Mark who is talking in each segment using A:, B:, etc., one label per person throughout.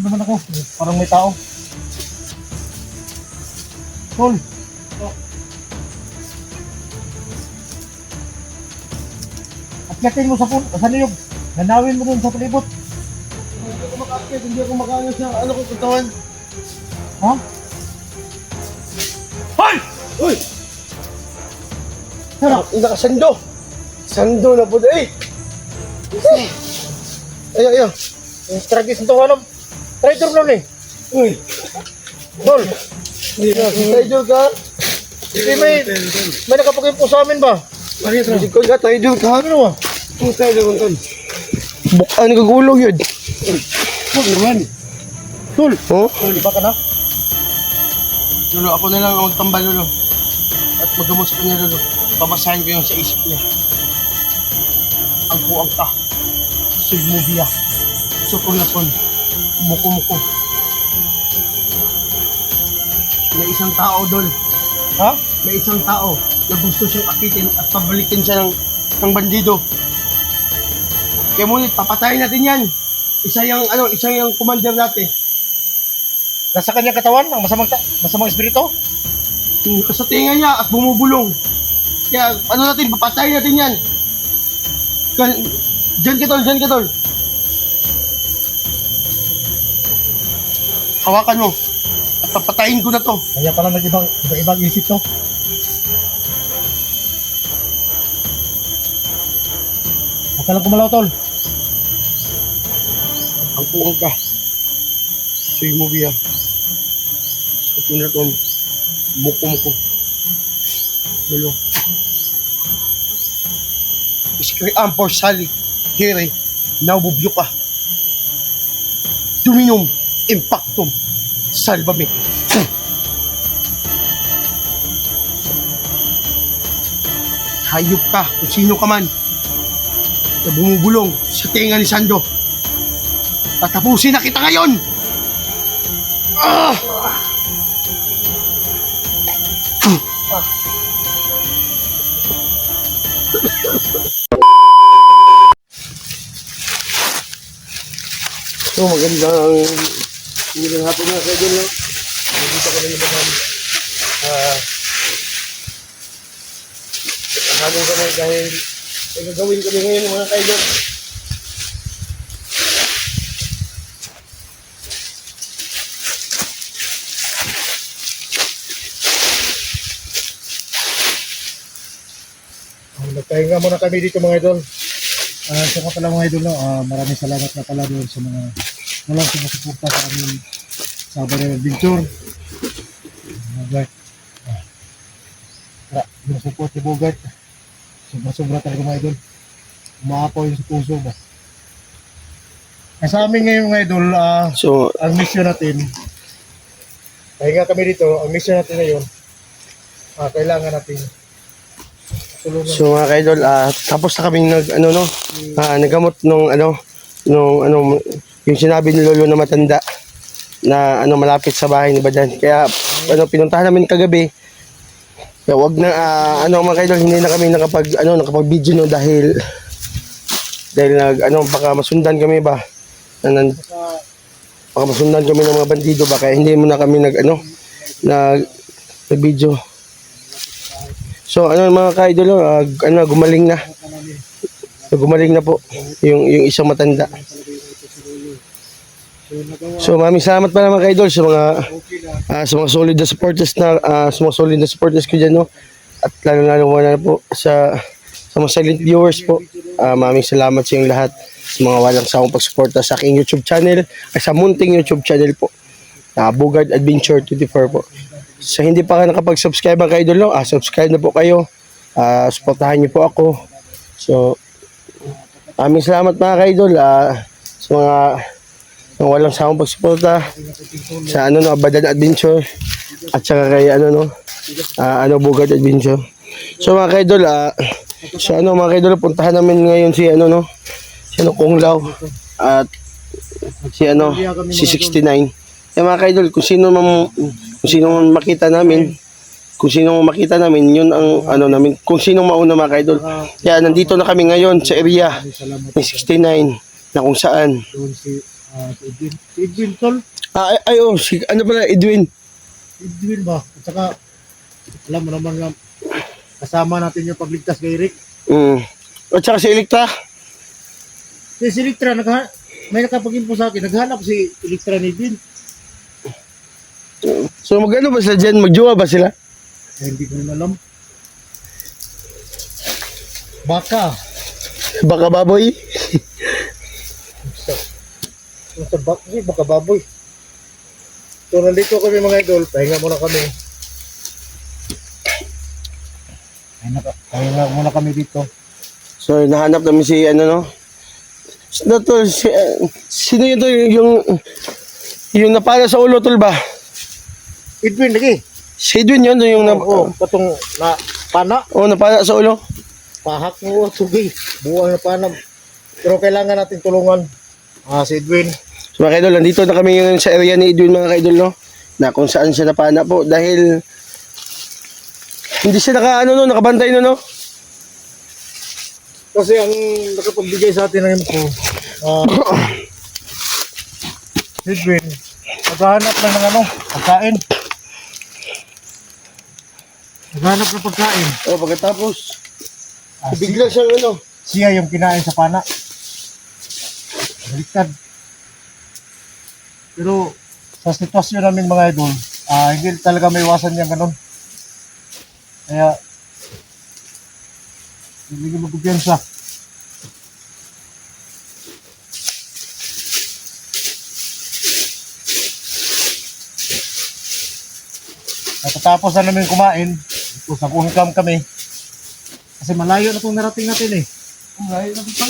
A: Naman ako, parang may tao. Tol. Atyakin mo sa niyog. Nanawin mo dun sa palibot.
B: Hindi ako makakit, hindi ako makaano sa ano ko katawan.
A: Ha?
B: Hoy! Hoy!
A: Tara.
B: Nakasando! Sando na po eh! Ayaw.
A: Tragis ito ano? Traitor lang eh.
B: Uy!
A: Tol.
B: Tayo ka?
A: Hindi may nakapagimpo sa amin ba?
B: Hindi ko ka, tayo ka.
A: Ano ba?
B: Tayo ka. Bukaan ka gulog yun.
A: Tol naman. Tol.
B: Oh?
A: Tol, di ba ka na?
B: Lolo, ako na lang ang magtambal, Lolo. At magamot sa kanya, Lolo. Babasahin ko yung sa isip niya. Ang kuwag ka. Sugmubiya. Supon-lapon. Muko-muko. May isang tao doon.
A: Ha?
B: May isang tao na gusto siyang akitin at pabalikin siya ng bandido. Kaya ngunit, papatayin natin yan. Isa yung commander natin.
A: Nasa kanyang katawan ang masamang espiritu?
B: Sa tinga niya at bumubulong. Kaya natin, papatayin natin yan. Diyan ka tol. Hawakan mo. At papatayin ko na to.
A: Kaya pala nag-ibang isip to. Huwag ka lang kumalaw, Tol.
B: Ang puwang ka. Suy mo biya. Ito na to. Muko. Lolo. Iskriam por sali. Here. Naububyo ka. Dominum. Impactum. Salvame. Hayop ka kung sino ka man na bumubulong sa tenga ni Sando. Tatapusin na kita ngayon! Ah! So, magandang hapon nga kayo dun, no? Nandito ko na naman hapon kami dahil may gagawin kami ngayon mga kayo dun.
A: Nagpahinga muna kami dito mga idol. So nga pala mga idol, no? Maraming salamat na pala doon sa mga walang sumusuporta sa aming Sabado Adventure. Bogart. Yung support ni Bogart. Sobra-sobra talaga mga idol. Umaapaw yung sa puso ba. Sa amin ngayon mga idol,
B: So,
A: ang mission natin, pahinga kami dito, ang mission natin ngayon, kailangan natin tulungan.
B: so mga kaidol, tapos na kaming nagamot nung yung sinabi ni Lolo na matanda na malapit sa bahay ni Badan. Kaya pinuntahan namin kagabi. Kaya wag na mga kaidol, hindi na kami nakapag-video no dahil baka masundan kami ba. Baka masundan kami ng mga bandido ba, kaya hindi mo na kami nag-video. So mga ka-idol, gumaling na. Gumaling na po yung isang matanda. So maraming salamat pala mga ka-idol sa mga solid na supporters ko diyan, no. At lalo na po sa mga silent viewers po. Maraming salamat sa inyong lahat, sa mga walang sawang pagsuporta sa aking YouTube channel, sa munting YouTube channel po. Bogart Adventure 24 po. So hindi pa ka nakapag-subscribe mga ka-idol, no? Subscribe na po kayo. Suportahan niyo po ako. So maraming salamat mga ka-idol sa mga walang sawang pagsuporta sa Badan Adventure at saka kay Bogart Adventure. So mga ka-idol, mga ka-idol, puntahan namin ngayon si Kung Lao at si 69. Mga ka-idol, kung sino man makita namin, yun ang namin, kung sino mauna mga ka-idol. Kaya nandito na kami ngayon sa area ng 69 na kung saan
A: Si Edwin. Si Edwin, tol.
B: Ano pala, Edwin.
A: Edwin ba? At saka, alam mo naman nga, kasama natin yung pagligtas kay Eric.
B: At saka si Electra.
A: Si Electra, may nakapag-info sa akin, naghanap si Electra ni Edwin.
B: So magano ba sila dyan? Magjowa ba sila?
A: Hindi ko na alam. Baka.
B: Baka baboy?
A: Baka baboy. So nandito kami mga idol, pahinga muna kami. Pahinga muna kami dito.
B: So nahanap namin si sino yun to yung napala sa ulo tol ba?
A: Edwin lagi.
B: Si Edwin yun yung
A: Katong na pana,
B: napala sa ulo.
A: pahak mo, sugi, buwang na pana. Pero kailangan natin tulungan. Si Edwin.
B: So mga kaidol, nandito na kami ngayon sa area ni Edwin mga kaidol, no? Na kung saan siya napana po dahil hindi siya nakabantay no?
A: Kasi ang nakapagbigay sa atin ng info, Edwin, naghahanap lang ng pagkain. Naghahanap ng pagkain.
B: Pagkatapos, bigla siyang
A: Siya yung kinain sa pana. Baliktad. Pero sa sitwasyon namin mga idol, hindi talaga may iwasan yung ganun. Kaya, hindi ko magkumpiyansa. Natatapos na namin kumain, tapos nag-unkam kami. Kasi malayo na itong narating natin eh. Malayo na ito.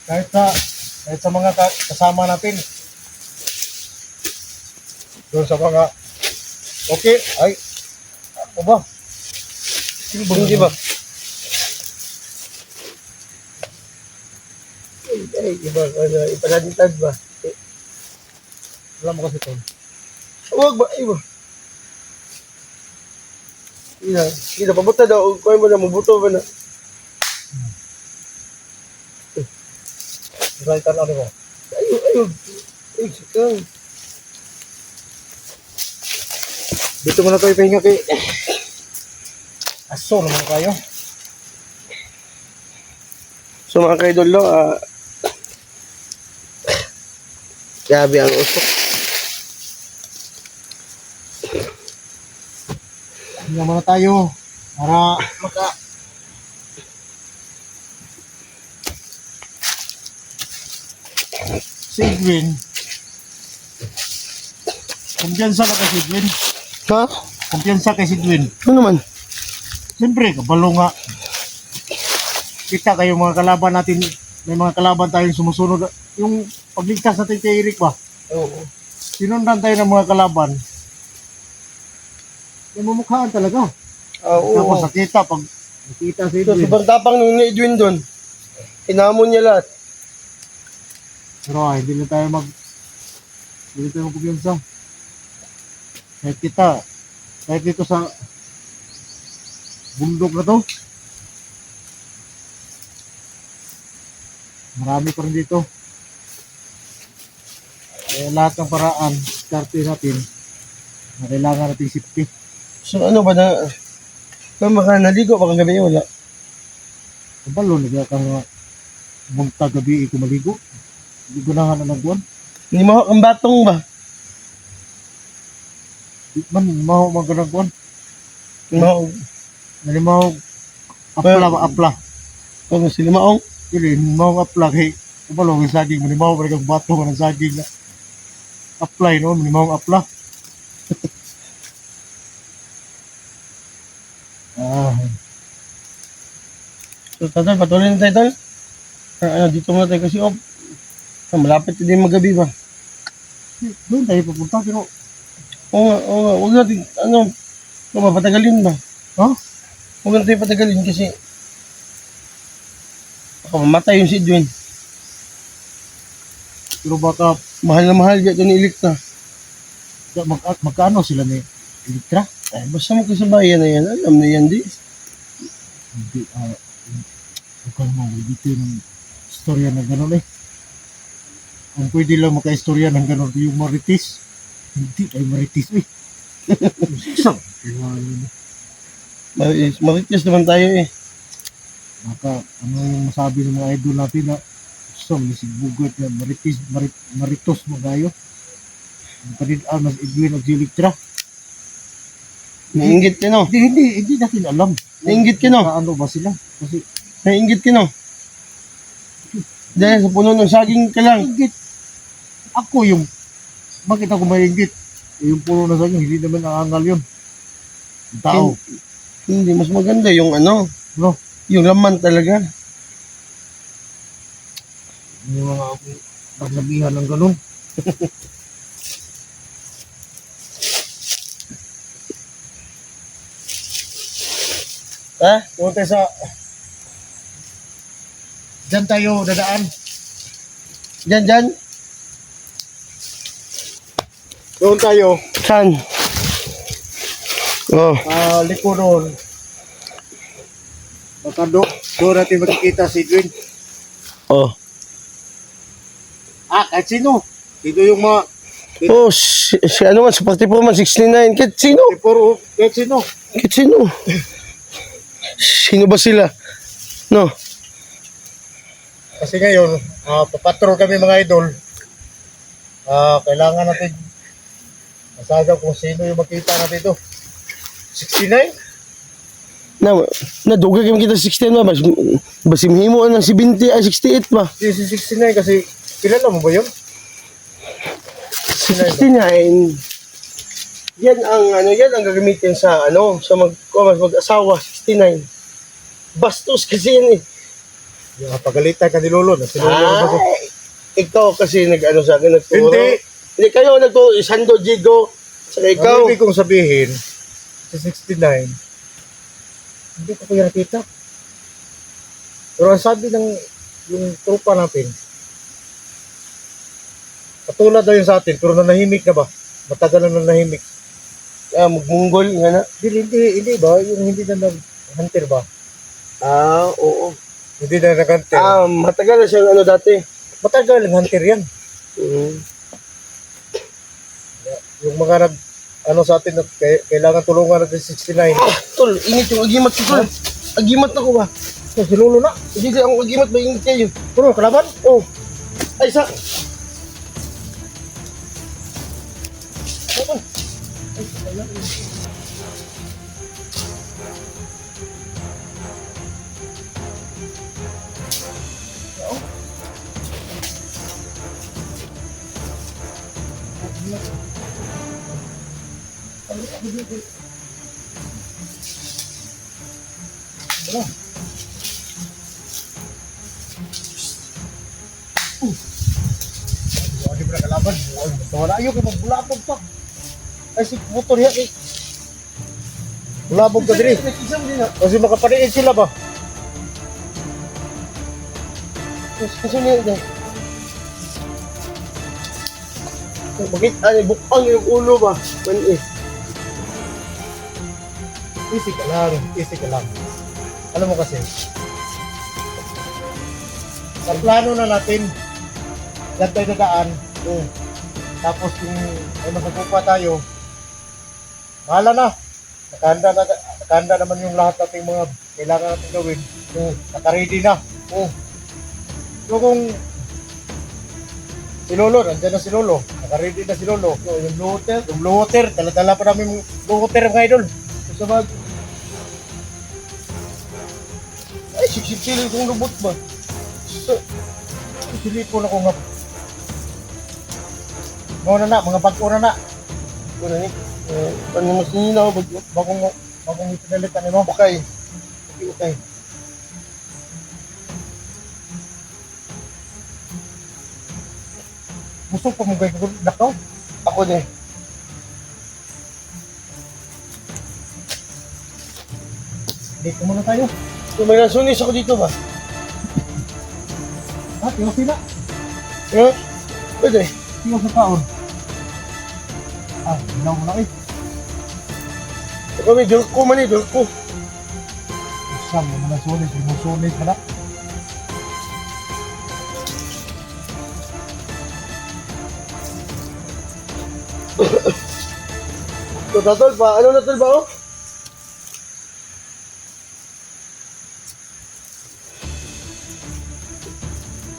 A: Kahit sa mga kasama natin. Doon sa mga okay, ay ako ba?
B: Hindi ba?
A: Iba, ipaladitad ba? Alam mo kasi ito.
B: Huwag ba? Iba. Hindi na pabuta daw. Kuha mo na, mabuto ba na?
A: Raitan ano mo?
B: Ayun. Ayun.
A: Dito muna tayo pahinga kay aso naman kayo.
B: So mga kaidol, no, grabe ang usok.
A: Pahinga muna tayo para si Edwin. Kumpiyansa ka kay si Edwin.
B: Ha?
A: Kumpiyansa kay si Edwin.
B: Ano naman?
A: Siyempre, kabalo nga. Kita kayo mga kalaban natin, may mga kalaban tayong sumusunod. Yung pagligtas natin kay Eric ba?
B: Oo.
A: Sinundan tayo ng mga kalaban. Yung mumukhaan talaga.
B: Oo.
A: Tapos nakita, pag nakita si
B: So,
A: Edwin.
B: sobrang tapang nung ni Edwin doon. Hinamon niya lahat.
A: Pero hindi na tayo magkumpiyansa. Kahit kita, kahit dito sa bundok na to, marami pa rin dito. Kaya lahat ng paraan, starte natin, na kailangan natin safety.
B: So ano ba na, naligo pa kang gabi, wala.
A: Kabalo, kang munta gabi ko maligo. Hindi gunahan na nagbuwan.
B: Hindi mo ang batong ba?
A: Di man, maho magkanagbuwan.
B: No.
A: Nalimaw, apla ba, apla.
B: Kung sila maong.
A: Ili, maho apla kay, kabalo, may saging, manimaw pa rin kang bato ka ng saging na. Apply, no? Manimaw apla.
B: So tatay, patuloy na tayo tol. Dito muna tayo kasi malapit na din magabi ba?
A: Doon tayo pupunta, pero,
B: Oo nga, huwag natin, mapatagalin ba?
A: ha?
B: Huwag natin patagalin kasi baka mamatay yung si Edwin.
A: Pero baka,
B: Mahal na mahal dyan ni Electra.
A: magkano sila ni Elektra?
B: Basta mo kasabayan na yan, alam na yan di.
A: Hindi, bukan mo, dito ng istorya ng gano'n eh. Kung pwede lang maka-istorya ng gano'n, yung maritis. Hindi ay maritis eh. Isang,
B: Marites naman tayo eh.
A: ano yung masabi ng mga idol natin na gusto, bugot na maritos mo tayo. Mas Edwin o Elektra.
B: Nainggit ka no?
A: Hindi natin alam.
B: Nainggit ka no?
A: Ano ba sila? Kasi,
B: Nainggit ka no? Dahil sa puno ng saging ka lang.
A: inggit. Ako yung, bakit ako maingit? Yung puno na saging, hindi naman naangal yun. Yung tao.
B: Hindi, mas maganda yung ano,
A: No?
B: yung laman talaga.
A: Yung mga pagsabihan ng ganun.
B: Ha?
A: Doon tayo sa... Diyan tayo dadaan.
B: Dyan.
A: Doon tayo.
B: Saan? Oh,
A: Liko doon. Baka doon natin makikita si Edwin.
B: oh.
A: Kahit sino. Sino yung mga...
B: Oh, si ano man, sa 44 man, 69. Kahit sino?
A: Puro, kahit sino.
B: Kahit sino? Sino ba sila? No?
A: Kasi ngayon, papatrol kami mga idol. Kailangan natin masagaw kung sino yung makita natin ito. 69?
B: Nadugay kami kita 69 ba? Basimhin mo ng 70 ay 68 ba?
A: Si 69 kasi, kilala mo ba yun?
B: 69. Yan ang gagamitin sa mag-asawa 69. Bastos kasi yan eh.
A: Yung pagalitan ka ni Lolo, na sinulong ako.
B: Ikaw kasi nag-ano sa akin, nagturo. Hindi kayo nagturo, Sando Jigo. Saka ikaw.
A: Ang ibig kong sabihin, si 69, hindi ko kaya nakita. Pero ang sabi ng yung trupa natin, katulad daw yun sa atin, pero nanahimik na ba? Matagal na nanahimik.
B: Magmunggol nga na.
A: Hindi ba? Yung hindi na nag-hunter ba?
B: Oo.
A: Hindi na nag-hunter.
B: Matagal na siyang ano dati.
A: Matagal nag-hunter yan.
B: Mm.
A: Yung mga sa atin, kailangan tulungan natin 69.
B: Tol, init yung agimat ko, tol. Agimat na ko ba?
A: So, si Lolo na.
B: Hindi ang agimat ba init kayo?
A: Pero kalaban?
B: Oh. Ay, sa...
A: Hindi mo na kalaban. Wala ayaw kayo magbulabog pa. Ay si motor yan eh. Bulabog ka diri. Kasi makapaniin sila ba?
B: Kasi niya ito. Bakit bukang yung ulo ba? Mani eh.
A: Easy ka lang. Alam mo kasi, sa plano na natin, dyan tayo dadaan, tapos kung may masagupa tayo, bahala na. Nakahanda naman yung lahat nating mga kailangan natin gawin. Nakaready na. So kung si Lolo, nandiyan na si Lolo, nakaready na si Lolo. So, yung blue water, dala-dala pa namin yung blue water mga idol. So, sabag,
B: Ay, siksik-silik kong robot ba?
A: silipon ako nga. Mga bag-o na na.
B: Wala ni. Ano mas nina ako ba?
A: Bagong ipinalitan mo.
B: Okay.
A: Okay. Gusto pa mo gawin ko dakaw?
B: Ako din.
A: Dito muna tayo.
B: So, may nasunis ako dito ba?
A: Tingnan sila.
B: Pwede.
A: Tingnan sa taon. Ilaw mo na eh.
B: Ikaw may dulko man eh, dulko.
A: Isang mo na sulit, limusulit ka na.
B: Ito, tatol pa. Ano na tol ba, oh?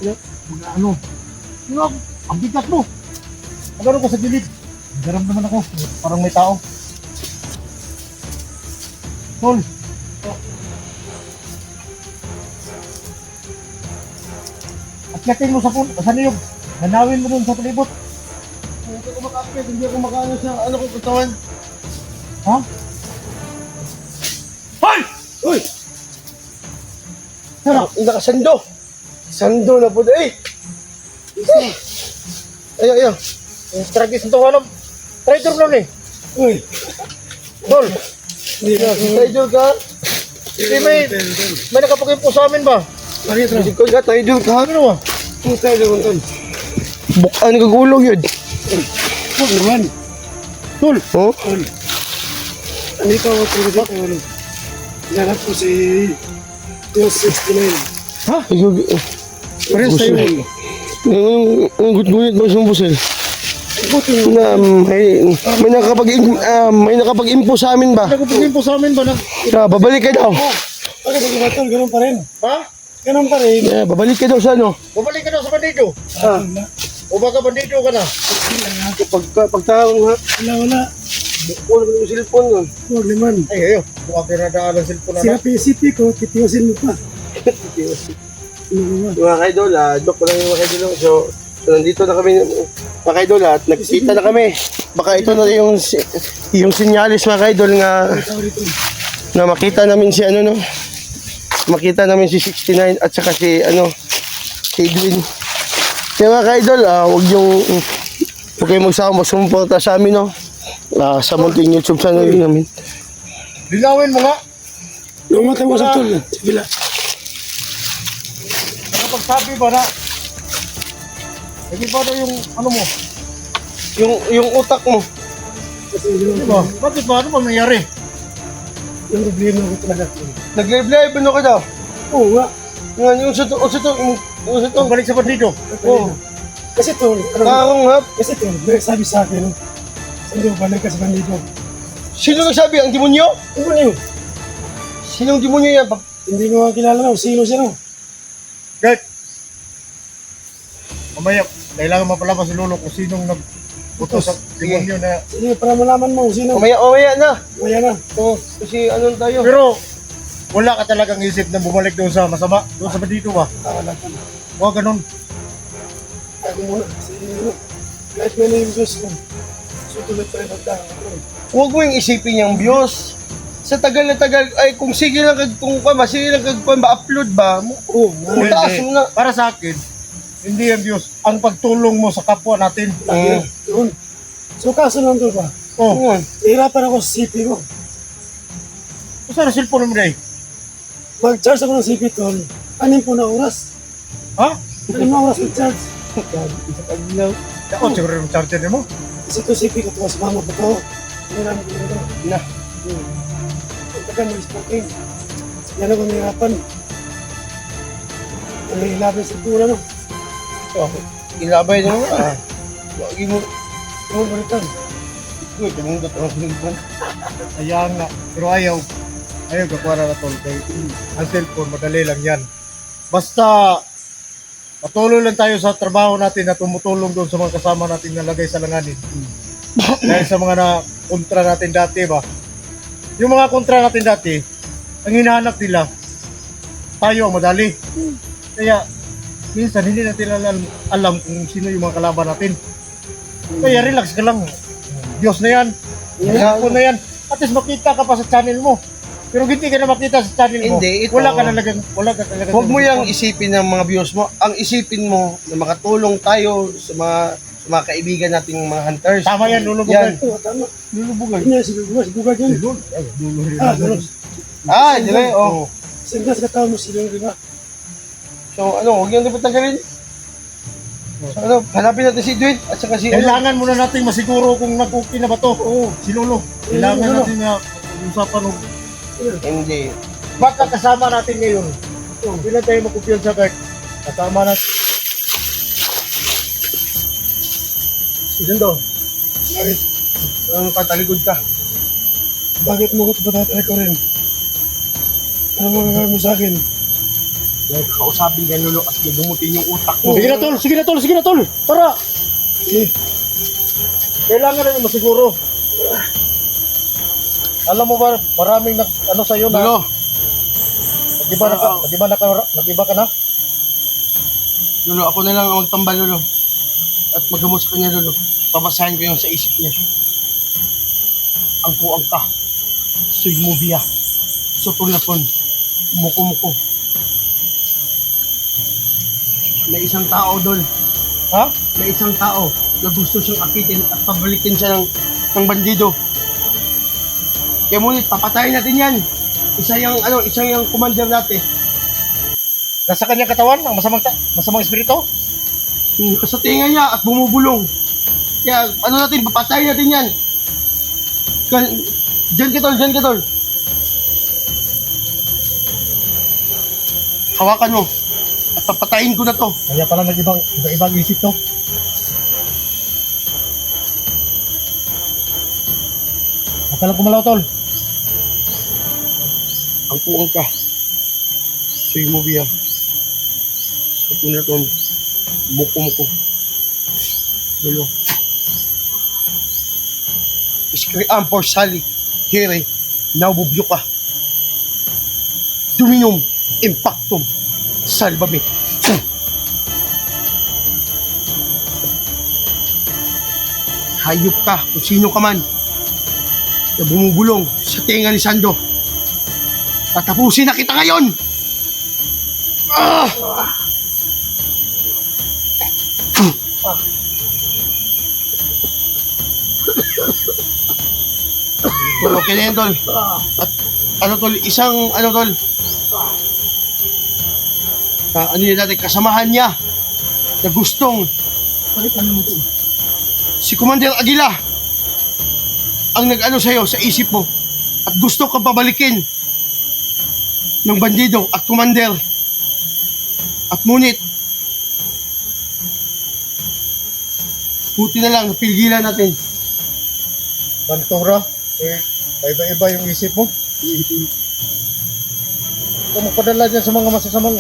A: Mga ano. Yung ang bigat mo. Magano ko sa gilid. Garam naman ako. Parang may tao. Tol. Atyatin mo sa niyog. Nanawin mo dun sa palibot.
B: Hindi ako makakapit, hindi ako makaano sa ano ko katawan.
A: Ha? Hoy!
B: Uy!
A: Tara.
B: Nakasando! Sando na po eh! Ayaw, ayaw.
A: Tragis ito alam. Traitor lang eh.
B: Uy!
A: Tol.
B: Hindi na, tayo ka.
A: Hindi may nakapag-impo sa amin ba?
B: Bakit? Hindi ko ka, tayo ka.
A: Ano ba?
B: Hindi tayo ka. Bukaan kagulog yun.
A: Tol naman. Tol.
B: Oh?
C: Andito ako tulad ako. Nanap ko si Diyos 69.
A: Ha?
C: Pares tayo.
B: Ang gut-gut ba siyang busel? Na may nakapag-impo sa amin ba?
A: Nakapag-impo sa amin ba na?
B: Babalik ka daw.
C: Bakit ang gumatol? Ganun pa rin.
A: Ha?
C: Ganun pa rin.
B: Babalik ka daw sa ano?
A: Bumalik ka daw sa bandido.
B: Ah,
A: O baka bandido ka na?
B: pagtawang ha.
C: Wala.
B: Wala ko yung cellphone nun.
C: Huwag naman.
A: Ay, ayo. Buka pinadaan ang cellphone
C: Sira
A: na.
C: PCP ko, titiwasin mo pa. Ano naman?
B: Mga kaidol, joke ko lang yung mga kaidol. So, nandito na kami, mga kaidol, at nagkita na kami. Baka ito na yung sinyalis mga kaidol nga
C: Tao dito.
B: na makita namin si ano no. Makita namin si 69 at saka si ano si Edwin. Kaya mga kaidol, huwag kayong magsuporta sa amin no. Sa munting YouTube channel namin.
A: Linawin mo nga.
C: Lumatay mo sa tol. Sige lang.
A: Nakapagsabi ba na? Hindi ba na yung ano mo?
B: Yung utak mo.
C: Kasi hindi
A: Di
C: naman.
A: ba? Bakit ba? Ano ba nangyari?
C: Yung problema ko talaga.
B: Nag-live ano ka daw?
C: Oo nga.
B: Yung sa to.
A: Balik sa bandido.
B: Oh,
C: Kasi tol,
B: karong hap.
C: kasi tol, may sabi sa akin, hindi ko balik ka sa bandido.
B: Sino nagsabi? Ang demonyo?
C: Ano ba yun?
B: Sinong demonyo yan?
C: Hindi ko nga kilala na kung sino siya no.
A: Gert. Mamaya, kailangan mapalabas si Lolo kung sinong nag-utos sa demonyo na.
C: Sige, para malaman mo kung sino.
B: Umaya na.
C: Kaya na.
B: Oh, kasi ano tayo?
A: Pero, wala ka talagang isip na bumalik doon sa masama. Doon sa bandido ba?
C: Wala ka na.
A: Huwag ganun.
C: Ako muna. Kasi kahit may na yung Diyos ko. So tuloy pa rin magdaan.
B: Huwag mo yung isipin yung views. Sa tagal na tagal, ay kung sige lang upload ba?
C: Oo,
B: Taas mo na.
A: Para sa akin, hindi yan Diyos. Ang pagtulong mo sa kapwa natin.
C: yun. So kaso lang tol ba?
A: Oh,
C: Hirapan ako sa CP ko.
A: kung saan ang cellphone mo na eh?
C: Mag-charge ako ng CP tol. 6 na oras.
A: Ha?
C: 6 na oras mag-charge.
A: Ako, siguro yung charger mo.
C: Kasi ito CP ko tuwas mama ko to. Hindi namin ginagawa.
B: Na.
C: Ang tagal ng smoking. Yan ako nahirapan. Ang hilabi sa pula no.
B: Ilabay na mo. Huwag mo.
C: Ano balikan?
B: Uy, tumungot ako sa cellphone.
A: Ayan nga. Pero ayaw. Ayaw kakuha na tol. Kay ang cellphone, madali lang yan. Basta, patuloy lang tayo sa trabaho natin na tumutulong doon sa mga kasama natin na lagay sa langanin. Dahil sa mga na kontra natin dati ba? Yung mga kontra natin dati, ang hinahanap nila, tayo ang madali. Kaya, minsan hindi natin alam kung sino yung mga kalaban natin. Kaya relax ka lang. Diyos na yan. Hapon na yan. At least makita ka pa sa channel mo. Pero hindi ka na makita sa channel mo.
B: Hindi, ito-
A: Wala ka talagang.
B: Huwag mo yung isipin ng mga views mo. Ang isipin mo na makatulong tayo sa mga kaibigan nating mga hunters.
A: Tama yan, lulubugan.
C: Oo, tama.
B: Lulubugay.
C: Hindi, sige, bugad yun. Ganun.
B: Di ba? Oh.
C: Singgas ka tao mo silang, di ba?
B: So, ano, huwag yung dapat tagalin. Ano, hanapin natin si Edwin at saka si...
A: Kailangan muna nating masiguro kung nag-okay na ba to. Oo, si Lolo. Kailangan
C: Lolo.
A: natin na usapan ng
B: Hindi.
A: baka kasama natin ngayon. Hindi na tayo magkumpiyansa kahit kasama natin.
B: Sinundo. Ang katalikod ka.
C: Bakit mo ko patatay ko rin? Ano mo gagawin mo sa akin?
B: Dahil kausapin ka, Lolo, at gumutin yung utak mo.
A: Sige na tol, sige na tol, sige na tol. Tara.
C: Eh,
A: Kailangan natin masiguro. Alam mo ba, maraming ano sa'yo na,
B: Lolo,
A: nag-iba ka na?
B: Lolo, ako na lang ang magtambal, Lolo. At magamot sa kanya, Lolo. Pabasahin ko yung sa isip niya. Ang kuang ka. Suy mo biya. Sutulapon. Muko-muko. May isang tao doon.
A: Ha?
B: May isang tao na gusto siyang akitin at pabalikin siya ng bandido. Kaya ngunit, papatayin natin yan. Isa yung commander natin.
A: Nasa kanyang katawan ang masamang espiritu?
B: Sa tinga niya at bumubulong. Kaya natin, papatayin natin yan. Diyan ka tol. Hawakan mo. At papatayin ko na to.
A: Kaya pala nag-ibang isip to. Huwag ka lang kumalaw tol.
B: Ang kuwang ka. Suy mo biya. Ito na to. Muko-muko. Lolo. Iskriam por sali. Here. Naububyo ka. Dominum. Impactum. Salvame. Hayop ka kung sino ka man na bumubulong sa tenga ni Sando. Tatapusin na kita ngayon! Tol, okay na yan, Tol. At Tol, Tol, ano yun natin, kasamahan niya na gustong si Commander Aguila ang nag-ano sa'yo sa isip mo at gusto kang pabalikin ng bandido at commander at ngunit buti na lang napilgilan natin.
A: Bantura, iba-iba yung isip mo. Kung magpadala dyan sa mga masasamang